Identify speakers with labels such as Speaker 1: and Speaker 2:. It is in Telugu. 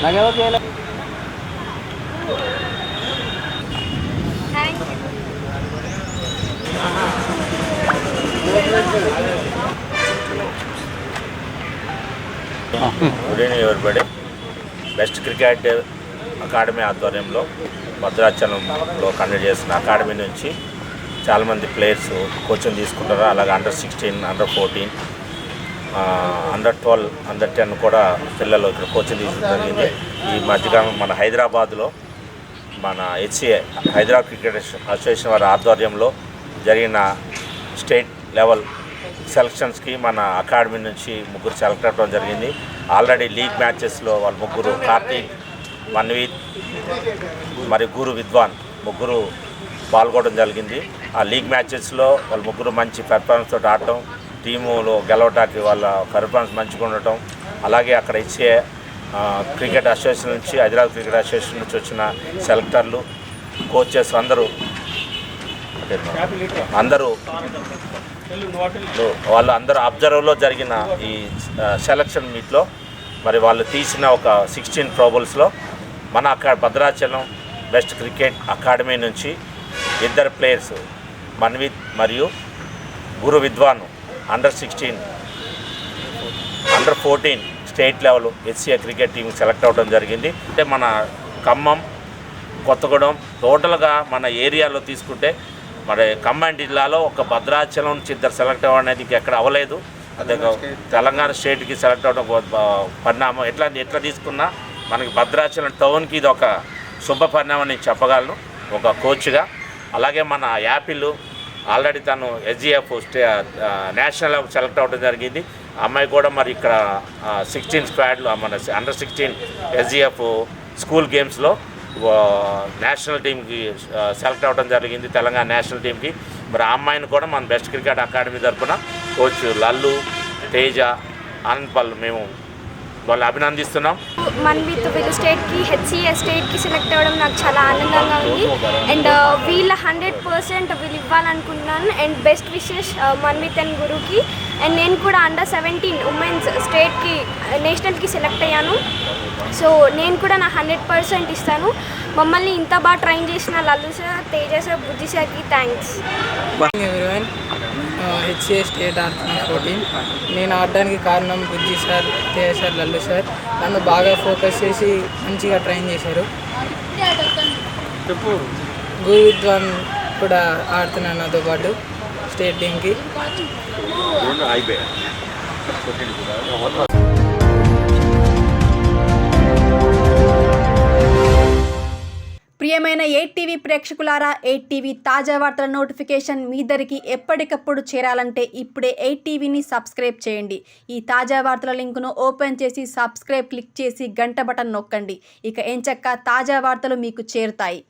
Speaker 1: Good evening everybody. Best cricket academy ఆధ్వర్యంలో భద్రాచలంలో కండక్ట్ చేసిన అకాడమీ నుంచి చాలామంది ప్లేయర్స్ కోచింగ్ తీసుకుంటారు. అలాగే అండర్-16, అండర్-14, అండర్-12, అండర్-10 కూడా పిల్లలు ఇక్కడ కోచింగ్ తీసుకోవడం జరిగింది. ఈ మధ్యకాలం మన హైదరాబాద్లో మన హెచ్సిఏ హైదరాబాద్ క్రికెట్ అసోసియేషన్ వారి ఆధ్వర్యంలో జరిగిన స్టేట్ లెవెల్ సెలక్షన్స్కి మన అకాడమీ నుంచి ముగ్గురు సెలెక్ట్ అవ్వడం జరిగింది. ఆల్రెడీ లీగ్ మ్యాచెస్లో వాళ్ళ ముగ్గురు కార్తీక్, మన్వీత్ మరియు గురు విద్వాన్ ముగ్గురు పాల్గొనడం జరిగింది. ఆ లీగ్ మ్యాచెస్లో వాళ్ళ ముగ్గురు మంచి పెర్ఫార్మెన్స్ తోటి ఆడటం, టీములో గెలవటానికి వాళ్ళ పెర్ఫార్మెన్స్ మంచిగా ఉండటం, అలాగే అక్కడ ఇచ్చే క్రికెట్ అసోసియేషన్ నుంచి హైదరాబాద్ క్రికెట్ అసోసియేషన్ నుంచి వచ్చిన సెలెక్టర్లు, కోచెస్ అందరూ వాళ్ళందరూ అబ్జర్వ్లో జరిగిన ఈ సెలక్షన్ మీట్లో మరి వాళ్ళు తీసిన ఒక 16 ప్రోబుల్స్లో మన భద్రాచలం బెస్ట్ క్రికెట్ అకాడమీ నుంచి ఇద్దరు ప్లేయర్స్ మన్విత్ మరియు గురు విద్వాన్ అండర్-16, అండర్-14 state level HCA cricket team select అవ్వడం జరిగింది. అంటే మన ఖమ్మం, కొత్తగూడెం టోటల్గా మన ఏరియాలో తీసుకుంటే మరి ఖమ్మం జిల్లాలో ఒక భద్రాచలం నుంచి ఇద్దరు సెలెక్ట్ అవ్వడం అనేది ఎక్కడ అవ్వలేదు. అదే తెలంగాణ స్టేట్కి సెలెక్ట్ అవ్వడం పరిణామం ఎట్లా తీసుకున్నా మనకి భద్రాచలం టౌన్కి ఇది ఒక శుభ పరిణామం నేను చెప్పగలను ఒక కోచ్గా. అలాగే మన యాపిల్ ఆల్రెడీ తను ఎస్జిఎఫ్ నేషనల్ లెవెల్ సెలెక్ట్ అవ్వడం జరిగింది. అమ్మాయి కూడా మరి ఇక్కడ 16 స్క్వాడ్లో మన అండర్-16 ఎస్జిఎఫ్ స్కూల్ గేమ్స్లో నేషనల్ టీంకి సెలెక్ట్ అవ్వడం జరిగింది, తెలంగాణ నేషనల్ టీంకి. మరి ఆ అమ్మాయిని కూడా మన బెస్ట్ క్రికెట్ అకాడమీ తరఫున కోచ్ లల్లు, తేజ, ఆనంద్ మేము వాళ్ళు అభినందిస్తున్నాం.
Speaker 2: మన్విత్ వీళ్ళు హెచ్సిఏ స్టేట్కి సెలెక్ట్ అవ్వడం నాకు చాలా ఆనందంగా ఉంది. అండ్ వీళ్ళ 100% వీళ్ళు ఇవ్వాలనుకుంటున్నాను. And best wishes Manvith and గురుకి. అండ్ నేను కూడా అండర్-17 ఉమెన్స్ స్టేట్కి నేషనల్కి సెలెక్ట్ అయ్యాను. సో నేను కూడా నా 100% ఇస్తాను. మమ్మల్ని ఇంత బాగా ట్రైన్ చేసిన లల్లు సార్, తేజ సార్, బుజ్జి సార్కి థ్యాంక్స్.
Speaker 3: హెచ్సిఏ స్టేట్ ఆడుతున్న 14. నేను ఆడడానికి కారణం Bujji sir, Teja sir, Lallu sir. నన్ను బాగా ఫోకస్ చేసి మంచిగా ట్రైన్ చేశారు. గురు విద్వాన్ కూడా ఆడుతున్నాను నాతో పాటు స్టేట్ టీంకి.
Speaker 4: ప్రియమైన 8టీవీ ప్రేక్షకులారా, 8టీవీ తాజా వార్తల నోటిఫికేషన్ మీ దరికి ఎప్పటికప్పుడు చేరాలంటే ఇప్పుడే 8టీవీని సబ్స్క్రైబ్ చేయండి. ఈ తాజా వార్తల లింకును ఓపెన్ చేసి సబ్స్క్రైబ్ క్లిక్ చేసి గంట బటన్ నొక్కండి. ఇక ఎంచక్కా తాజా వార్తలు మీకు చేరుతాయి.